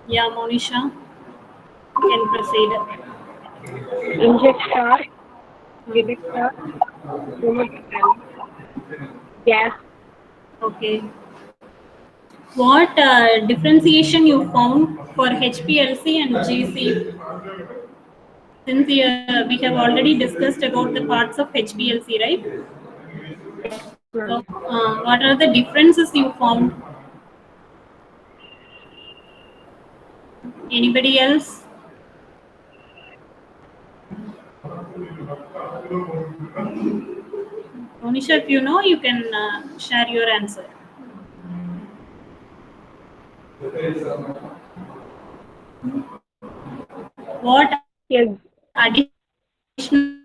Yeah, Monisha, can proceed. Inject star, Gillick star, chromatography, gas. Okay. What differentiation you found for HPLC and GC? Since we have already discussed about the parts of HPLC, right? Ma'am. So, what are the differences you found? Anybody else? Monisha, if you know, you can share your answer. What Yes, additional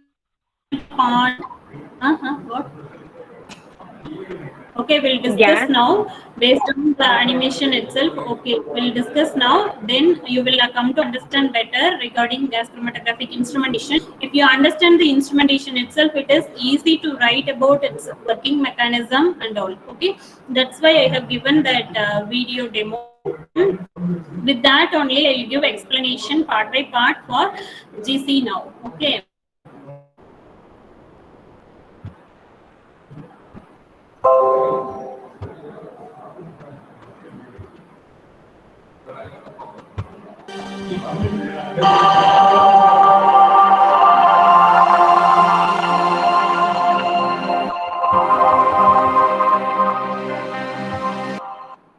part? What? Okay, we'll discuss gas. now based on the animation itself. Okay, we'll discuss now. Then you will come to understand better regarding gas chromatographic instrumentation. If you understand the instrumentation itself, it is easy to write about its working mechanism and all. Okay, that's why I have given that video demo. With that only, I will give explanation part by part for GC now. Okay.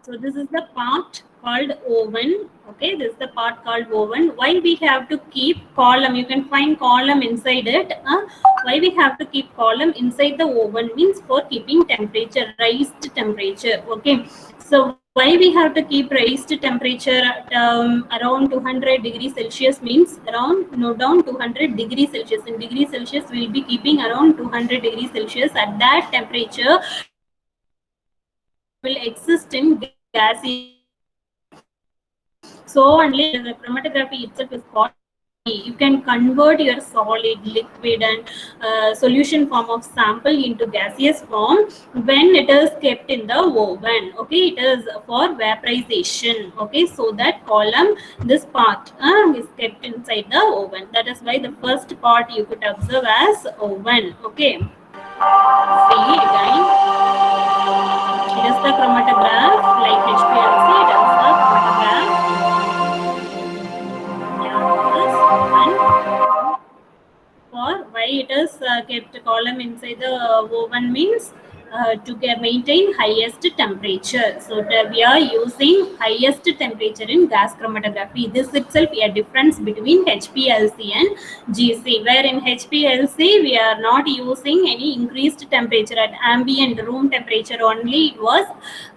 So this is the part called oven. Okay, this is the part called oven. Why we have to keep column? You can find column inside it. Why we have to keep column inside the oven means for keeping temperature, raised temperature. Okay, so why we have to keep raised temperature at around 200 degrees Celsius means around note down 200 degrees Celsius. In degrees Celsius, we will be keeping around 200 degrees Celsius. At that temperature, will exist in gaseous form. So only the chromatography itself is called. You can convert your solid, liquid, and solution form of sample into gaseous form when it is kept in the oven. Okay, it is for vaporization. Okay, so that column, this part is kept inside the oven. That is why the first part you could observe as oven. Okay, see again. It is the chromatograph like HPLC. It is the chromatograph. Yeah, this one. For why it is kept column inside the oven means to maintain highest temperature. So we are using highest temperature in gas chromatography. This itself a difference between HPLC and GC. Where in HPLC we are not using any increased temperature at ambient room temperature only. It was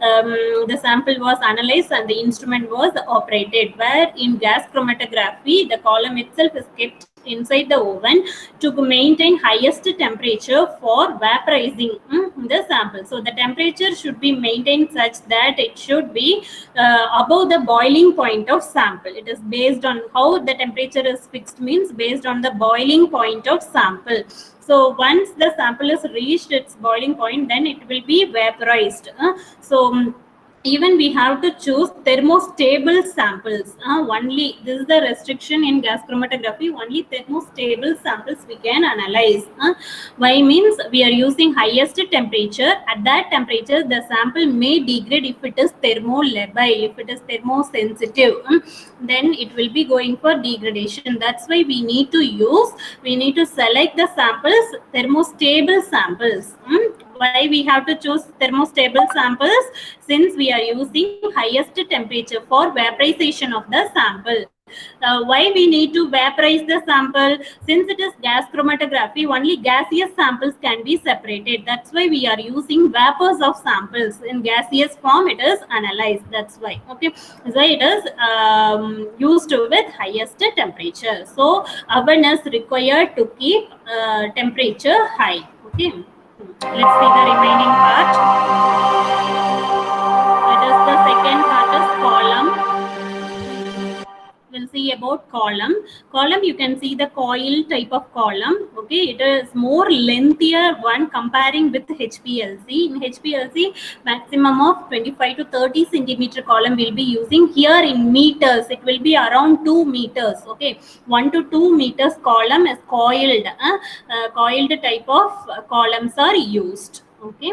the sample was analyzed and the instrument was operated. Where in gas chromatography the column itself is kept inside the oven to maintain highest temperature for vaporizing the sample. So the temperature should be maintained such that it should be above the boiling point of sample. It is based on how the temperature is fixed means based on the boiling point of sample. So once the sample is reached its boiling point, then it will be vaporized. Even we have to choose thermostable samples only. This is the restriction in gas chromatography. Only thermostable samples we can analyze. Why means we are using highest temperature. At that temperature the sample may degrade if it is thermolabile, if it is thermosensitive. Then it will be going for degradation. That's why we need to select the samples thermostable samples. Why we have to choose thermostable samples? Since we are using highest temperature for vaporization of the sample. Why we need to vaporize the sample? Since it is gas chromatography, only gaseous samples can be separated. That's why we are using vapors of samples. In gaseous form it is analyzed. That's why. Okay, so it is used with highest temperature. So oven is required to keep temperature high. Okay, let's see the remaining part. It is the second part is column. We'll see about column. Column, you can see the coil type of column. Okay, it is more lengthier one comparing with HPLC. In HPLC, maximum of 25 to 30 centimeter column will be using. Here in meters, it will be around 2 meters. Okay, 1 to 2 meters column is coiled. Coiled type of columns are used. Okay,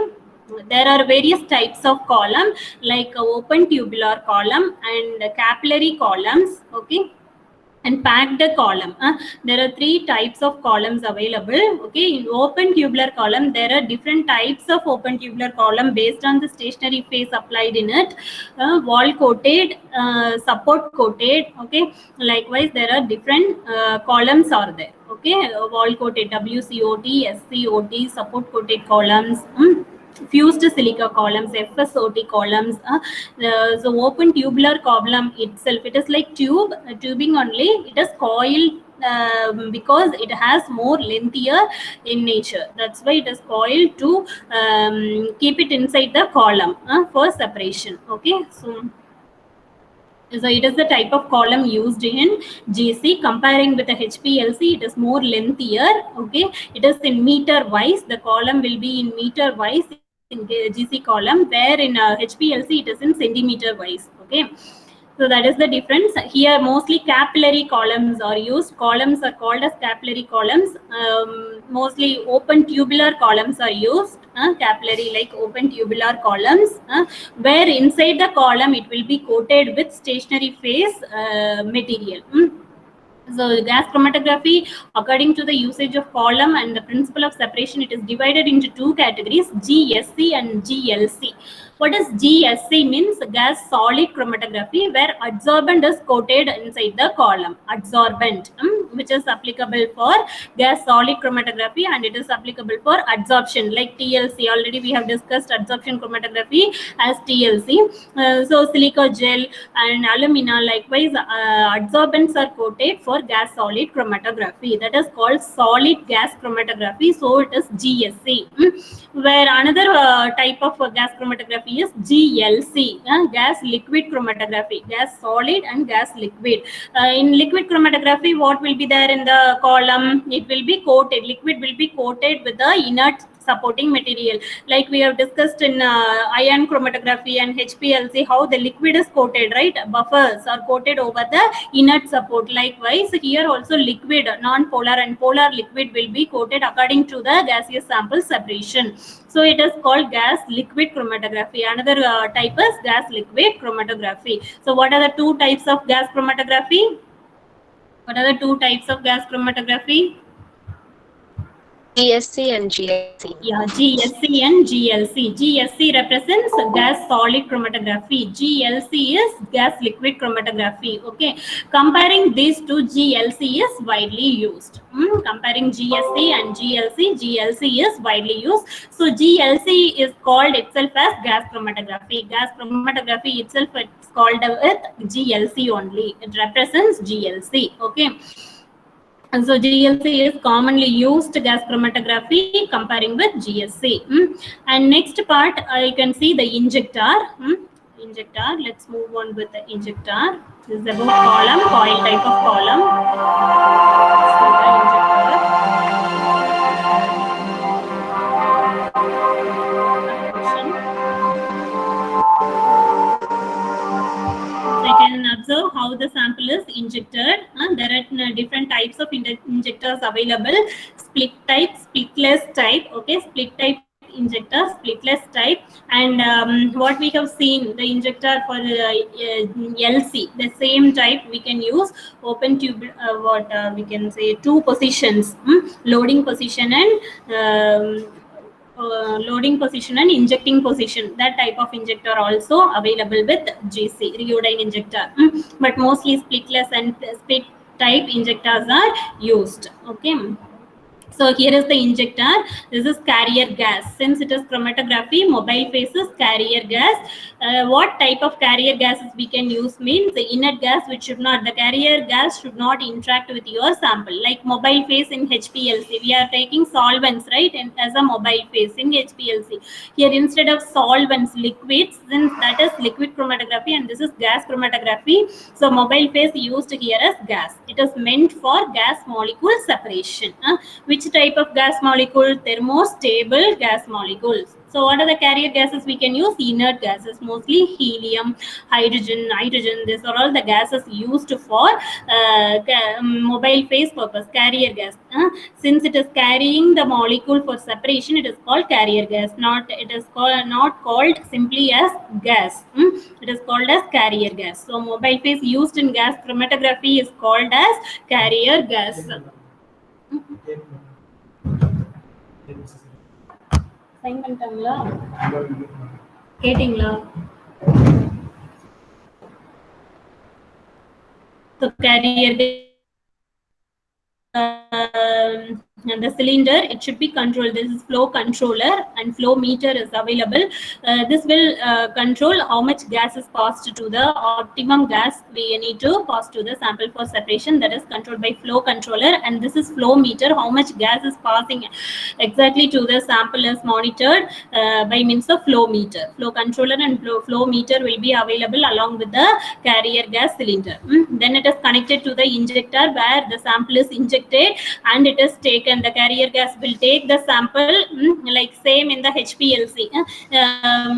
there are various types of column like open tubular column and capillary columns. Okay, and packed column. There are 3 types of columns available. Okay, in open tubular column, there are different types of open tubular column based on the stationary phase applied in it. Wall coated, support coated. Okay, likewise there are different columns are there. Okay, wall coated, WCOT, SCOT, support coated columns. Fused silica columns, FSOT columns. So open tubular column itself, it is like tubing only. It is coiled because it has more lengthier in nature. That's why it is coiled to keep it inside the column for separation. Okay, so it is the type of column used in GC. Comparing with the HPLC, it is more lengthier. Okay, it is in meter wise. The column will be in meter wise in GC column, where in HPLC it is in centimeter wise. Okay, so that is the difference. Here mostly capillary columns are used. Columns are called as capillary columns. Mostly open tubular columns are used. Capillary like open tubular columns, where inside the column it will be coated with stationary phase material. So gas chromatography, according to the usage of column and the principle of separation, it is divided into 2 categories, GSC and GLC. What does GSC means? Gas solid chromatography, where adsorbent is coated inside the column. Adsorbent, which is applicable for gas solid chromatography, and it is applicable for adsorption like TLC. Already we have discussed adsorption chromatography as TLC. So silica gel and alumina, likewise adsorbents are coated for gas solid chromatography. That is called solid gas chromatography. So it is GSC. Where another type of gas chromatography is GLC, gas liquid chromatography. Gas solid and gas liquid. In liquid chromatography, what will be there in the column? It will be coated. Liquid will be coated with the inert supporting material, like we have discussed in ion chromatography and HPLC, how the liquid is coated, right? Buffers are coated over the inert support. Likewise here also liquid, non-polar and polar liquid will be coated according to the gaseous sample separation. So it is called gas liquid chromatography. Another type is gas liquid chromatography. So what are the 2 types of gas chromatography? What are the 2 types of gas chromatography? GSC and GLC. Yeah, GSC and GLC. GSC represents gas solid chromatography. GLC is gas liquid chromatography. Okay, comparing these two, GLC is widely used. Comparing GSC and GLC, GLC is widely used. So GLC is called itself as gas chromatography. Gas chromatography itself is called with GLC only. It represents GLC. Okay. And so GLC is commonly used gas chromatography comparing with GSC. And next part, you can see the injector. Injector. Let's move on with the injector. This is about column, coil type of column. So the injector. You can observe how the sample is injected. There are different types of injectors available. Split type, splitless type. Okay, split type injector, splitless type, and what we have seen, the injector for LC, the same type we can use. Open tube, we can say 2 positions, loading position and loading position and injecting position. That type of injector also available with GC, Riodine injector. But mostly splitless and split type injectors are used. Okay. So here is the injector. This is carrier gas. Since it is chromatography, mobile phase is carrier gas. What type of carrier gases we can use means the inert gas, which should not, the carrier gas should not interact with your sample. Like mobile phase in HPLC, we are taking solvents, right? And as a mobile phase in HPLC. Here instead of solvents, liquids, since that is liquid chromatography and this is gas chromatography. So mobile phase used here as gas. It is meant for gas molecule separation. Which type of gas molecule? Thermostable gas molecules. So what are the carrier gases we can use? Inert gases, mostly helium, hydrogen, nitrogen. These are all the gases used for mobile phase purpose, carrier gas. Since it is carrying the molecule for separation, it is called carrier gas. It is not called simply as gas. It is called as carrier gas. So mobile phase used in gas chromatography is called as carrier gas. Sign பண்ணிட்டாங்களா கேட்டிங்களா so carrier and the cylinder, it should be controlled. This is flow controller and flow meter is available. This will control how much gas is passed to the optimum gas we need to pass to the sample for separation. That is controlled by flow controller, and this is flow meter. How much gas is passing exactly to the sample is monitored by means of flow meter. Flow controller and flow meter will be available along with the carrier gas cylinder. Then it is connected to the injector where the sample is injected and it is taken. The carrier gas will take the sample like same in the HPLC.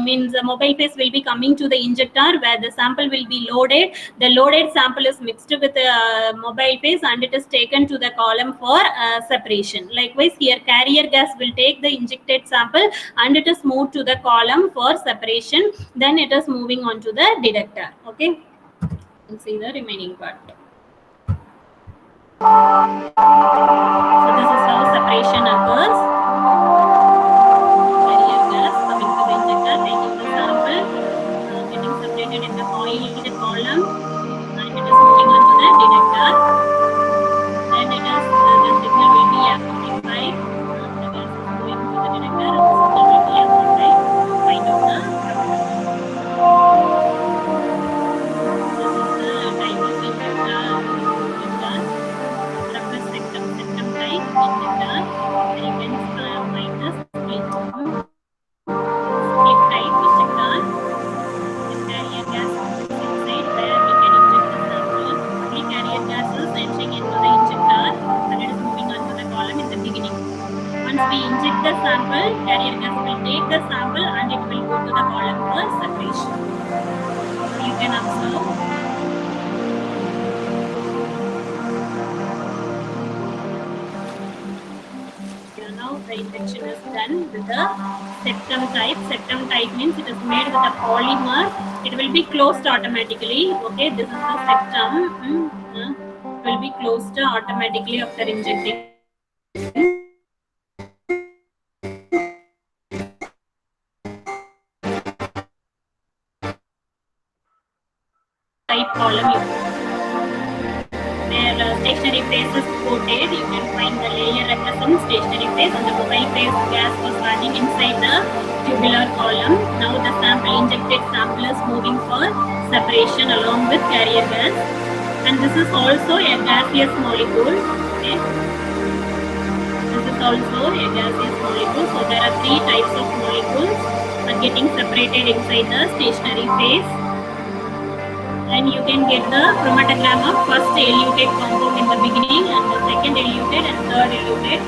Means the mobile phase will be coming to the injector where the sample will be loaded. The loaded sample is mixed with the mobile phase and it is taken to the column for separation. Likewise, here carrier gas will take the injected sample and it is moved to the column for separation. Then it is moving on to the detector. Okay, let's see the remaining part. So this is how separation occurs. Carrier gas coming to the injector, taking the sample, getting separated in the coiled column, and it is moving on to the detector. Then it is the signal will be amplified. The gas is moving to the detector, and the signal will be amplified. Find out the this is the type of injector. Septum type injector. Then you can find the split type injector. The carrier gas inside where we can inject the sample. The carrier gas is entering into the injector and it is moving on to the column in the beginning. Once we inject the sample, carrier gas will take the sample and it will go to the column for separation. You can observe. Now the injection is done with the septum type. Septum type means it is made with a polymer. It will be closed automatically. Okay, this is the septum. It will be closed automatically after injecting. Type column. Their stationary phase is coated. You can find the layer representing stationary phase and the mobile phase gas was running inside the tubular column. Now the sample, injected sample is moving for separation along with carrier gas. And this is also a gaseous molecule. Okay. This is also a gaseous molecule. So there are 3 types of molecules are getting separated inside the stationary phase. And you can get the chromatogram of first elutate compound in the beginning and the second elutate and third elutate.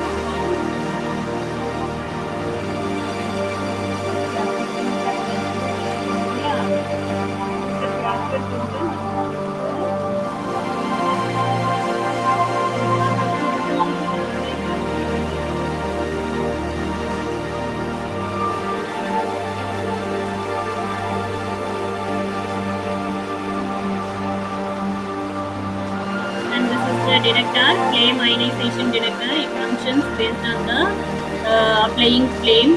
Detector, flame ionization detector. It functions based on the applying flame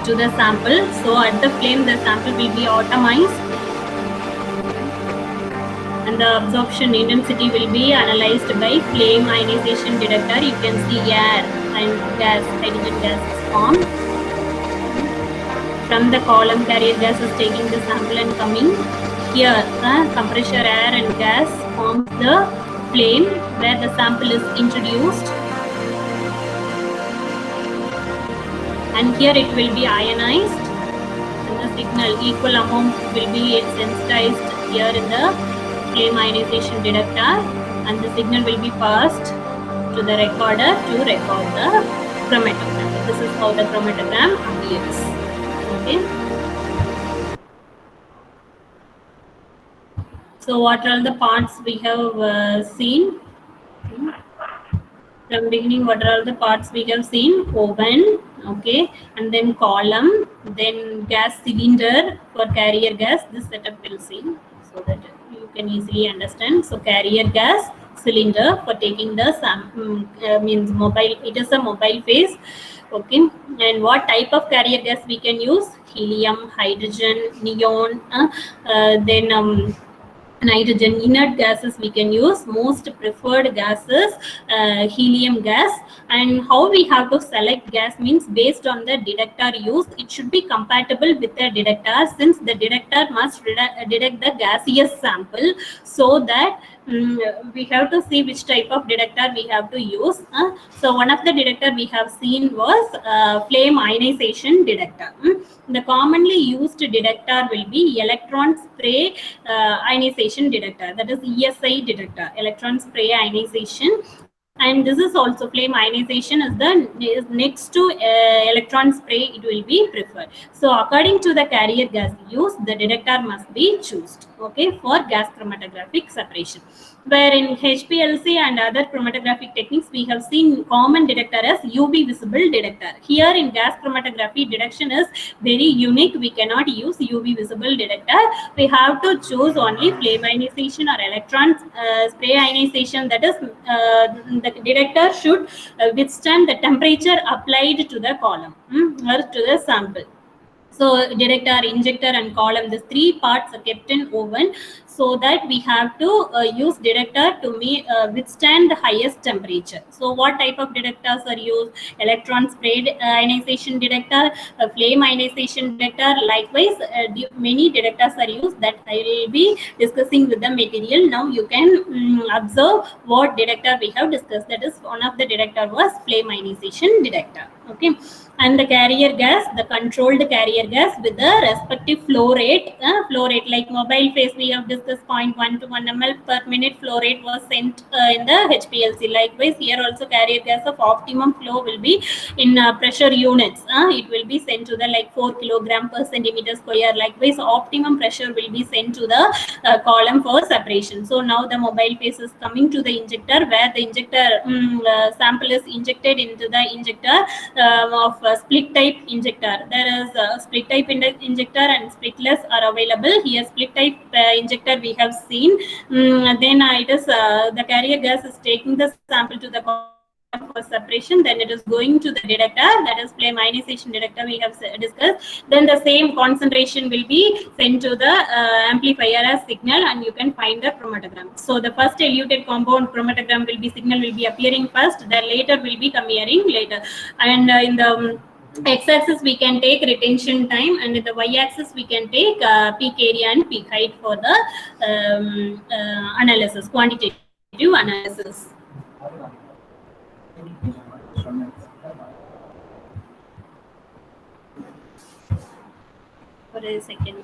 to the sample. So at the flame, the sample will be atomized and the absorption intensity will be analyzed by flame ionization detector. You can see air and gas, hydrogen gas is formed. From the column, carrier gas is taking the sample and coming here. Compressor air and gas forms the flame where the sample is introduced, and here it will be ionized, and the signal equal amount will be sensitized here in the flame ionization detector, and the signal will be passed to the recorder to record the chromatogram. This is how the chromatogram appears. Okay. So what are all the parts we have seen? From beginning, what are all the parts we have seen? Oven, okay, and then column, then gas cylinder for carrier gas. This setup we'll see so that you can easily understand. So carrier gas cylinder for taking the means mobile. It is a mobile phase, okay. And what type of carrier gas we can use? Helium, hydrogen, neon, then nitrogen. Inert gases we can use. Most preferred gases helium gas. And how we have to select gas means based on the detector used. It should be compatible with the detector, since the detector must detect the gaseous sample, so that we have to see which type of detector we have to use. So one of the detector we have seen was flame ionization detector. The commonly used detector will be electron spray ionization detector, that is ESI detector, electron spray ionization. And this is also flame ionization is next to electron spray, it will be preferred. So according to the carrier gas used, the detector must be chosen, okay, for gas chromatographic separation. Where in HPLC and other chromatographic techniques, we have seen common detector as UV visible detector. Here in gas chromatography, detection is very unique. We cannot use UV visible detector. We have to choose only flame ionization or electron spray ionization. That is, the detector should withstand the temperature applied to the column or to the sample. So detector, injector and column, these three parts are kept in oven, so that we have to use detector to withstand the highest temperature. So what type of detectors are used? Electron sprayed ionization detector, flame ionization detector. Likewise, many detectors are used that I will be discussing with the material. Now you can observe what detector we have discussed. That is, one of the detector was flame ionization detector. Okay. And the carrier gas, the controlled carrier gas with the respective flow rate. Flow rate, like mobile phase, we have discussed 0.1 to 1 ml per minute flow rate was sent in the HPLC. Likewise, here also carrier gas of optimum flow will be in pressure units. It will be sent to the like 4 kilogram per centimeter square. Likewise, optimum pressure will be sent to the column for separation. So now the mobile phase is coming to the injector, where the injector sample is injected into the injector of split type injector. There is a split type injector and splitless are available. Here split type injector we have seen. Then it is the carrier gas is taking the sample to the for separation, then it is going to the detector, that is flame ionization detector we have discussed. Then the same concentration will be sent to the amplifier as signal, and you can find the chromatogram. So the first eluted compound chromatogram will be, signal will be appearing first, then later will be appearing later. And in the x-axis we can take retention time, and in the y-axis we can take peak area and peak height for the analysis, quantitative analysis. For a second.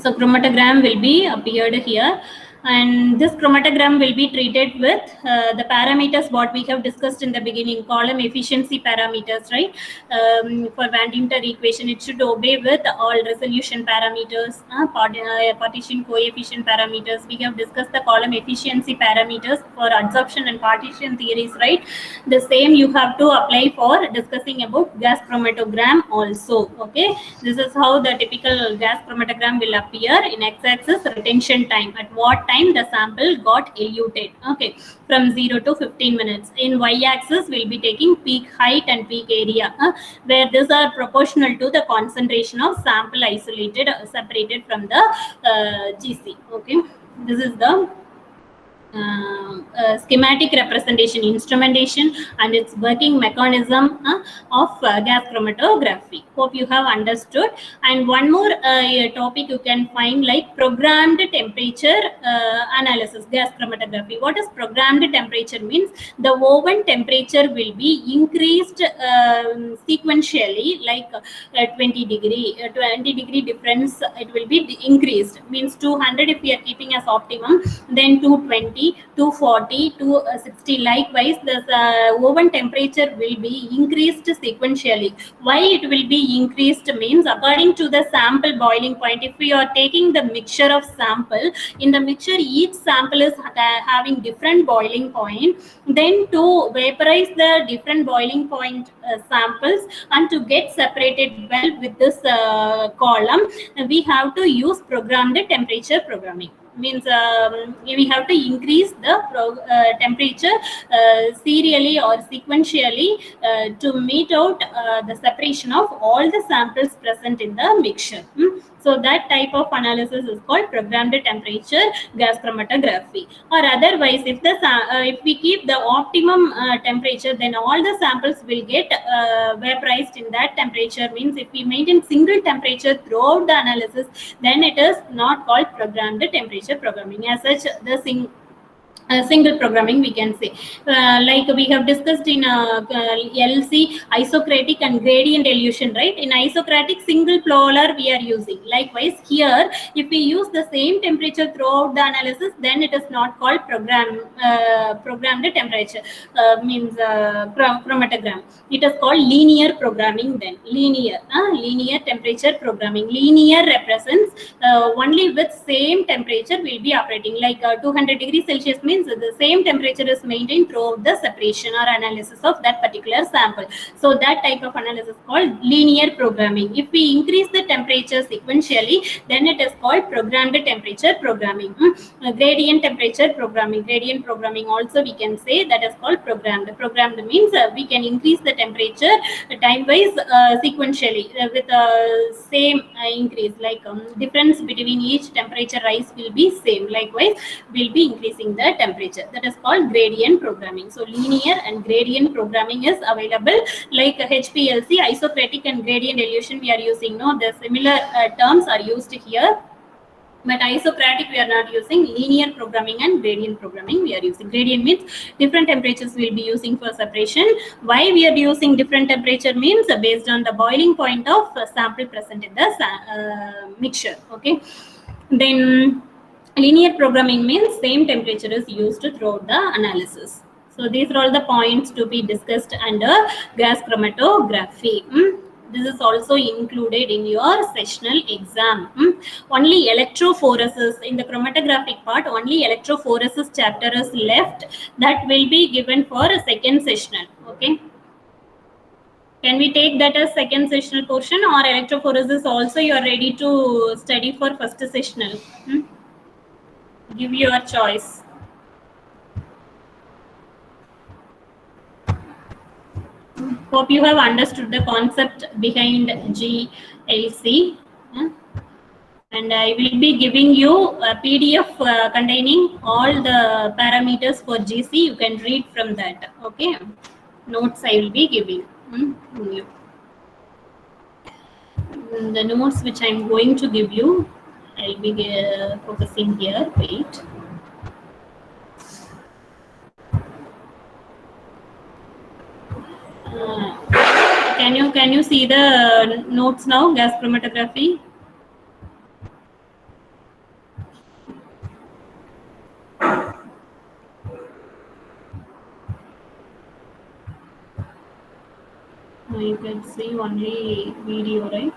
So chromatogram will be appeared here. And this chromatogram will be treated with the parameters what we have discussed in the beginning, column efficiency parameters, right? For Van Dinter equation, it should obey with all resolution parameters, partition coefficient parameters. We have discussed the column efficiency parameters for adsorption and partition theories, right? The same you have to apply for discussing about gas chromatogram also. Okay, this is how the typical gas chromatogram will appear. In x-axis, retention time, at what time the sample got eluted, okay, from 0 to 15 minutes. In y-axis, we'll be taking peak height and peak area, where these are proportional to the concentration of sample isolated, separated from the GC. Okay, this is the schematic representation, instrumentation, and its working mechanism of gas chromatography. Hope you have understood. And one more topic you can find, like programmed temperature analysis, gas chromatography. What is programmed temperature means? The oven temperature will be increased sequentially, like 20 degree difference, it will be increased. Means 200 if we are keeping as optimum, then 220, 240, 260. Likewise, the oven temperature will be increased sequentially. Why it will be increased means, according to the sample boiling point. If we are taking the mixture of sample, in the mixture each sample is having different boiling point, then to vaporize the different boiling point samples and to get separated well with this column, we have to use programmed temperature programming. Means we have to increase the temperature serially or sequentially to meet out the separation of all the samples present in the mixture. So that type of analysis is called programmed temperature gas chromatography. Or otherwise, if we keep the optimum temperature, then all the samples will get vaporized in that temperature. Means if we maintain single temperature throughout the analysis, then it is not called programmed temperature programming. As such, the single programming we can say, like we have discussed in LC, isocratic and gradient elution, right? In isocratic, single polar we are using. Likewise here, if we use the same temperature throughout the analysis, then it is not called programmed temperature, means chromatogram. It is called linear programming. Then linear temperature programming. Linear represents only with same temperature will be operating. Like 200 degrees Celsius means the same temperature is maintained throughout the separation or analysis of that particular sample. So that type of analysis is called linear programming. If we increase the temperature sequentially, then it is called programmed temperature programming. Gradient temperature programming. Gradient programming also we can say that is called programmed. Programmed means we can increase the temperature time-wise sequentially with same increase. Like difference between each temperature rise will be same. Likewise, will be increasing the temperature. That is called gradient programming. So linear and gradient programming is available. Like HPLC, isocratic and gradient elution we are using. No, the similar terms are used here. But isocratic we are not using. Linear programming and gradient programming we are using. Gradient means different temperatures we will be using for separation. Why we are using different temperature means based on the boiling point of sample present in the mixture. Okay. Then linear programming means same temperature is used throughout the analysis. So these are all the points to be discussed under gas chromatography. This is also included in your sessional exam. Only electrophoresis in the chromatographic part, only electrophoresis chapter is left. That will be given for a second sessional. Okay. Can we take that as second sessional portion, or electrophoresis also you are ready to study for first sessional? Give your choice. Hope you have understood the concept behind GLC. And I will be giving you a PDF containing all the parameters for GC. You can read from that. Okay. Notes I will be giving you. The notes which I am going to give you, I'll be focusing here. Wait. Can you see the notes now? Gas chromatography. You can see only video, right?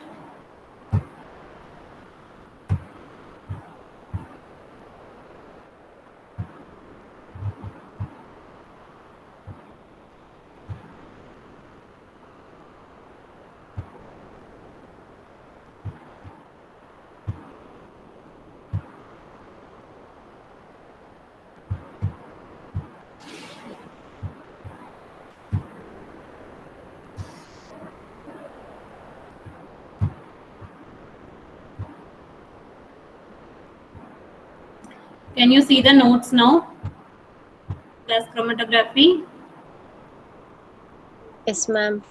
Can you see the notes now? Gas chromatography. Yes, ma'am.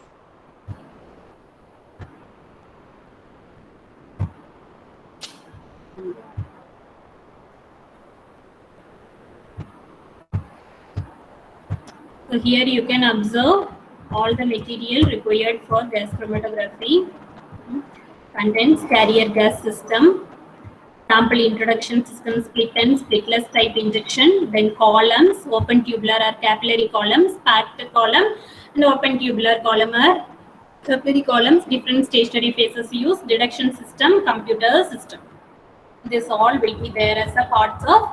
So here you can observe all the material required for gas chromatography. Contains carrier gas system, sample introduction system, split and splitless type injection, then columns, open tubular or capillary columns, packed column, and open tubular column or capillary columns, different stationary phases used, deduction system, computer system. This all will be there as a parts of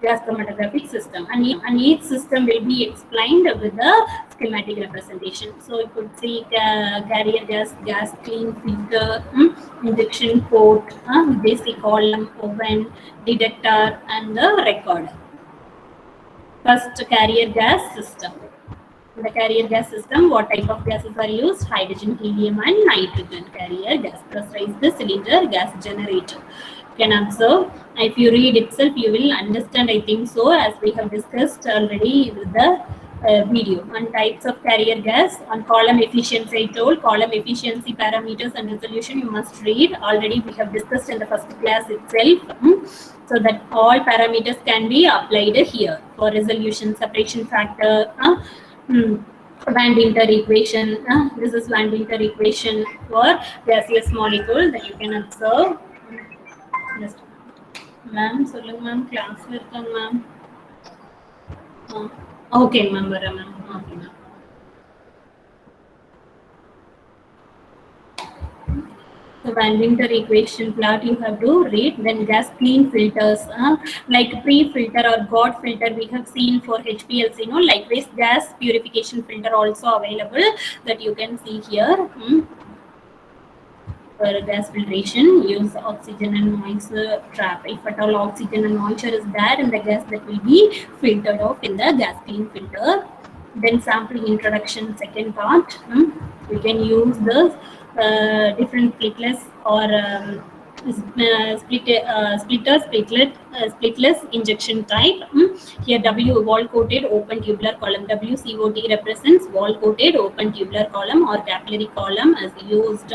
gas chromatographic system, and each system will be explained with a schematic representation. So you could see carrier gas clean filter, injection port, basic column, oven, detector, and the recorder. First, carrier gas system. In the carrier gas system, what type of gases are used? Hydrogen, helium, and nitrogen. Carrier gas. Pressurize the cylinder gas generator. You can observe. If you read itself, you will understand, I think so, as we have discussed already with the video. And types of carrier gas. On column efficiency, I told column efficiency parameters and resolution you must read. Already we have discussed in the first class itself. So that all parameters can be applied here for resolution, separation factor, Van Winter equation. This is Van Winter equation for gaseous molecule that you can observe. Just, ma'am, சொல்லுங்க ma'am, classல இருக்காங்க ma'am. Okay ma'am, வரேன் ma'am. Okay ma'am. The Van Winter equation plot you have to read. Then gas clean filters, like pre-filter or God filter we have seen for HPLC. Likewise gas purification filter also available that you can see here. For gas filtration, use oxygen and moisture trap. If at all oxygen and moisture is there in the gas, that will be filtered off in the gas clean filter. Then sampling introduction, second part. We can use the different splitless or splitless injection type. Here W wall coated open tubular column. WCOT represents wall coated open tubular column or capillary column as used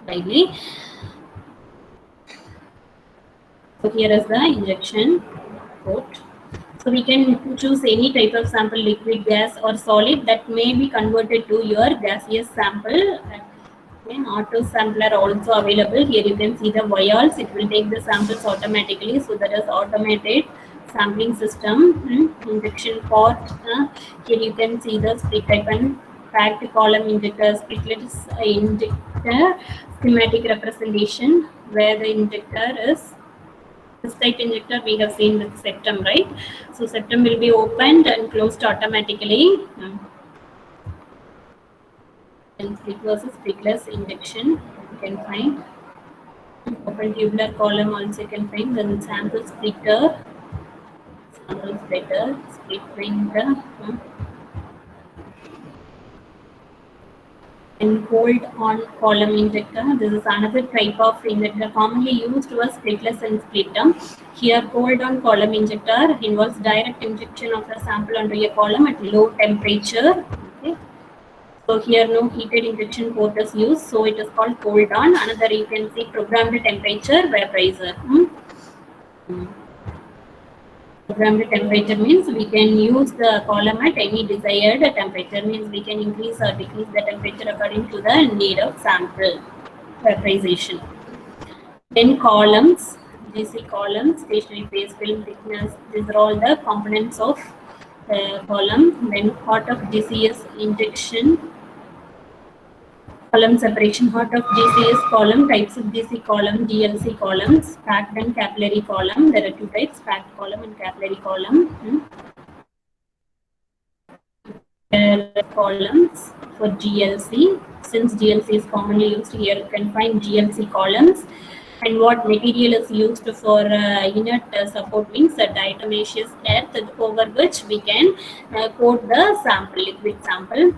daily. So here is the injection port. So we can choose any type of sample, liquid, gas, or solid that may be converted to your gaseous sample. Okay, auto sampler also available. Here you can see the vials. It will take the samples automatically. So that is automated sampling system. Injection port. Here you can see the split type and packed column injector, splitless injector, schematic representation where the injector is. This type injector we have seen with septum, right? So septum will be opened and closed automatically. And split versus splitless injection you can find. Open tubular column also you can find. Then sample splitter, split printer. And hold on column injector. This is another type of injector commonly used was splitless and splitter. Here hold on column injector involves direct injection of the sample onto a column at low temperature. Okay. So here no heated injection port is used, so it is called hold on. Another you can see programmed temperature vaporizer. Programmed temperature means we can use the column at any desired temperature, means we can increase or decrease the temperature according to the need of sample vaporization. Then columns, GC column, stationary phase, film thickness. These are all the components of column. Then part of GC is injection. Column separation. Part of GC is column. Types of GC column, GLC columns, packed and capillary column. There are two types, packed column and capillary column. Columns for GLC. Since GLC is commonly used here, you can find GLC columns. And what material is used for inert support means a diatomaceous earth over which we can coat the sample, liquid sample.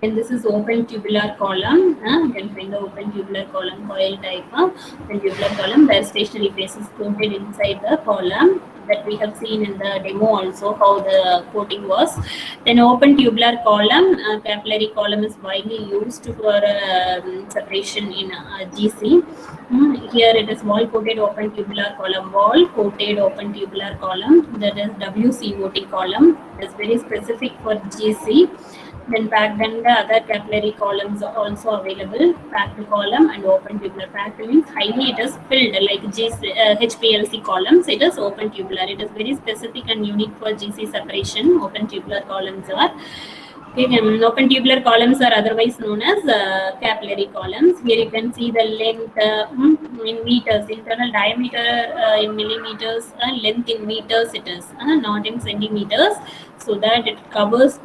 And this is open tubular column. You can find the open tubular column, coil type open tubular column where stationary phase is coated inside the column. That we have seen in the demo also how the coating was. Then open tubular column, capillary column is widely used for separation in GC. Here it is wall coated open tubular column, wall coated open tubular column. That is WCOT column. It is very specific for GC. Then packed and the other capillary columns are also available. Packed column and open tubular. Packed means highly it is filled like HPLC columns. It is open tubular. It is very specific and unique for GC separation. Open tubular columns are. Okay, open tubular columns are otherwise known as capillary columns. Here you can see the length in meters, internal diameter in millimeters, length in meters it is, not in centimeters, so that it covers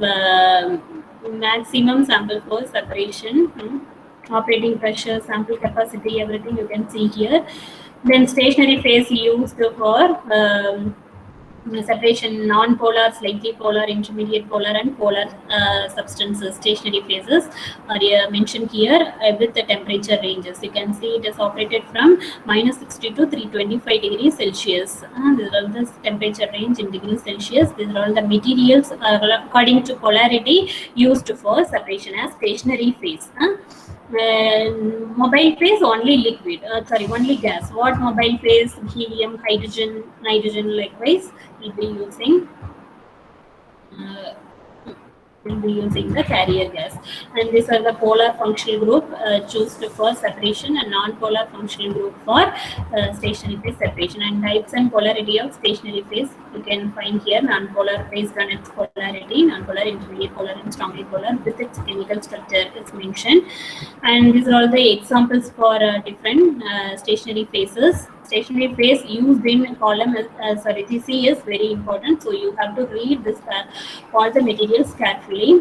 maximum sample flow separation, operating pressure, sample capacity, everything you can see here. Then stationary phase used for separation non-polar, slightly polar, intermediate polar and polar substances. Stationary phases are mentioned here with the temperature ranges. You can see it is operated from -60 to 325 degrees Celsius. These are all the temperature range in degrees Celsius. These are all the materials according to polarity used for separation as stationary phase. Mobile phase only liquid, only gas. What mobile phase? Helium, hydrogen, nitrogen likewise will be using the carrier gas. And these are the polar functional group chosen for separation and non-polar functional group for stationary phase separation. And types and polarity of stationary phase you can find here. Non-polar based on its polarity, non-polar, intermediate polar and strongly polar with its chemical structure is mentioned. And these are all the examples for different stationary phases. Stationary phase used in column GC is very important, so you have to read this all the materials carefully.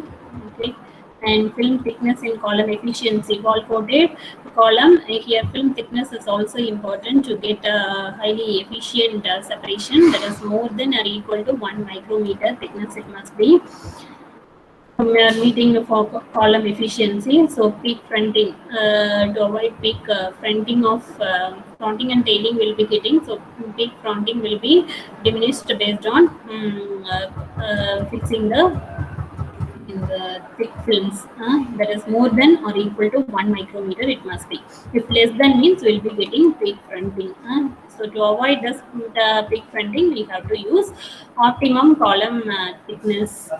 Okay. And film thickness in column efficiency, wall coated column here film thickness is also important to get a highly efficient separation, that is more than or equal to 1 micrometer thickness it must be. We are meeting for column efficiency, so peak fronting to avoid peak fronting of fronting and tailing will be getting, so peak fronting will be diminished based on fixing the thick films that is more than or equal to 1 micrometer it must be. If less than means we will be getting peak fronting. So to avoid this peak fronting we have to use optimum column thickness.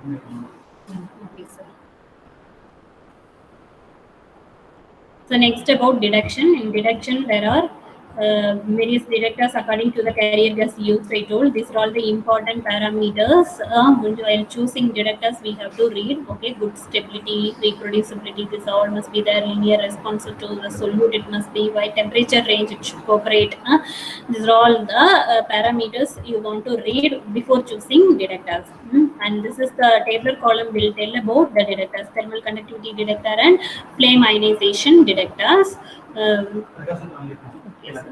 Okay, sir. So next about deduction. In deduction there are various detectors according to the carrier gas used. I told these are all the important parameters. While choosing detectors we have to read. Okay, good stability, reproducibility, this all must be there. Linear responsive to the solute it must be. By temperature range it should cooperate. These are all the parameters you want to read before choosing detectors. And this is the tabular column will tell about the detectors: thermal conductivity detector and flame ionization detectors. Yes,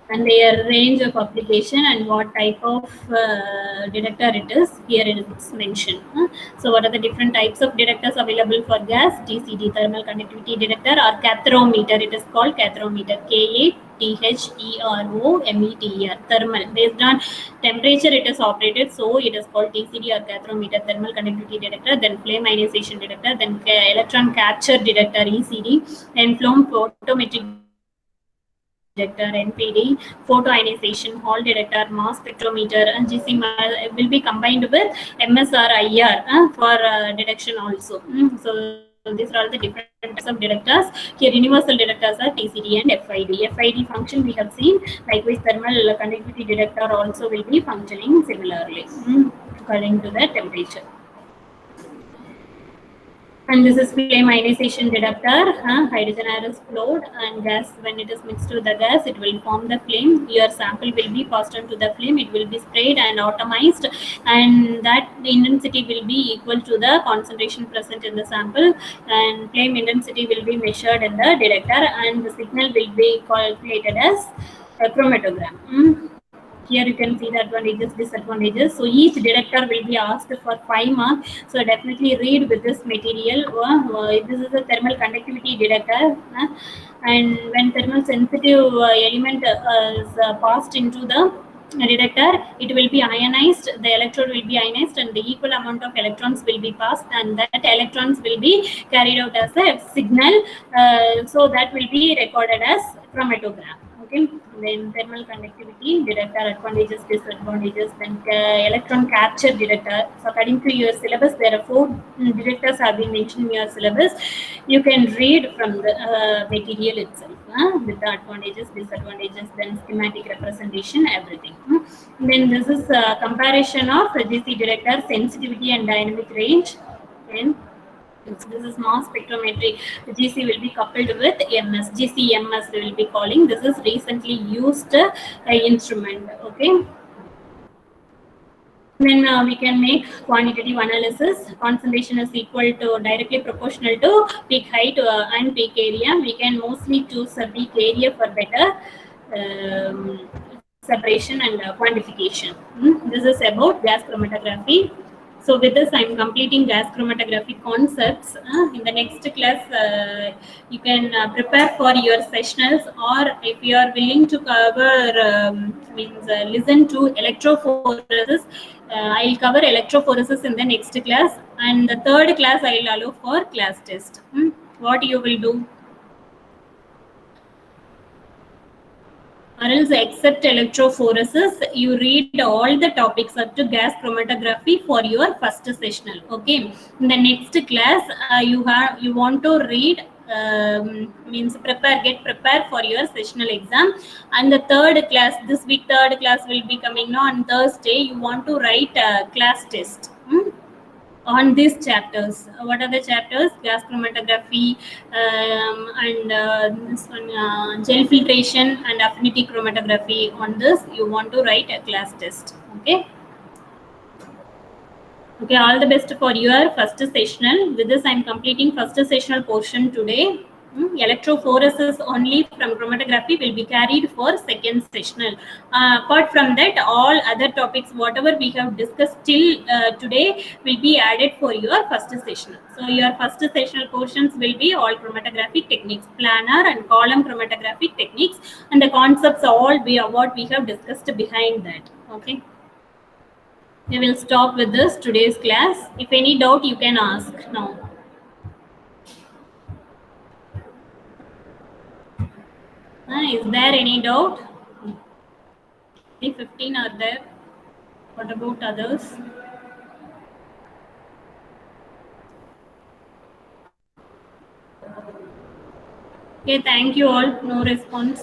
and their range of application and what type of detector it is, here it is mentioned. So what are the different types of detectors available for gas? TCD, thermal conductivity detector, or catharometer. It is called catharometer, KATHEROMETER, thermal. Based on temperature it is operated, so it is called TCD or catharometer, thermal conductivity detector. Then flame ionization detector, then electron capture detector, ECD, and flame photometric detector, NPD, photoionization Hall detector, mass spectrometer, and GC will be combined with MSR IR for detection also. So these are all the different types of detectors. Here, universal detectors are TCD and FID. FID function we have seen. Likewise, thermal conductivity detector also will be functioning similarly according to the temperature. And this is flame ionization detector. Hydrogen air is flowed and gas, when it is mixed with the gas, it will form the flame. Your sample will be passed on to the flame. It will be sprayed and atomized, and that intensity will be equal to the concentration present in the sample. And flame intensity will be measured in the detector, and the signal will be calculated as a chromatogram. Here you can see the advantages, disadvantages. So each detector will be asked for 5 marks. So definitely read with this material. This is a thermal conductivity detector, and when thermal sensitive element is passed into the detector, it will be ionized. The electrode will be ionized, and the equal amount of electrons will be passed, and that electrons will be carried out as a signal. So that will be recorded as chromatogram. Okay, then thermal conductivity detector advantages, disadvantages, then electron capture detector. So according to your syllabus, there are 4 detectors have been mentioned in your syllabus. You can read from the material itself with the advantages, disadvantages, then schematic representation, everything. Then this is a comparison of GC detector sensitivity and dynamic range. Then this is mass spectrometry. GC will be coupled with MS. GCMS we will be calling. This is recently used instrument. Okay. Then we can make quantitative analysis. Concentration is equal to directly proportional to peak height and peak area. We can mostly choose a peak area for better separation and quantification. This is about gas chromatography. So with this, I'm completing gas chromatography concepts. In the next class, you can prepare for your sessionals, or if you are willing to cover, listen to electrophoresis, I'll cover electrophoresis in the next class, and the third class I'll allow for class test. What you will do? Or else, except electrophoresis, you read all the topics up to gas chromatography for your first sessional. Okay. In the next class, you want to read, get prepared for your sessional exam. And the third class, this week third class will be coming now on Thursday. You want to write a class test. On these chapters. What are the chapters? Gas chromatography, and this one, gel filtration and affinity chromatography. On this, you want to write a class test. Okay. Okay, all the best for your first sessional. With this, I'm completing first sessional portion today. Electrophoresis only from chromatography will be carried for second sessional. Apart from that, all other topics, whatever we have discussed till today, will be added for your first sessional. So your first sessional portions will be all chromatographic techniques, planar and column chromatographic techniques, and the concepts all be what we have discussed behind that. Okay. We will stop with this today's class. If any doubt, you can ask now. Is there any doubt? The 15 are there. What about others? Okay, thank you all. No response.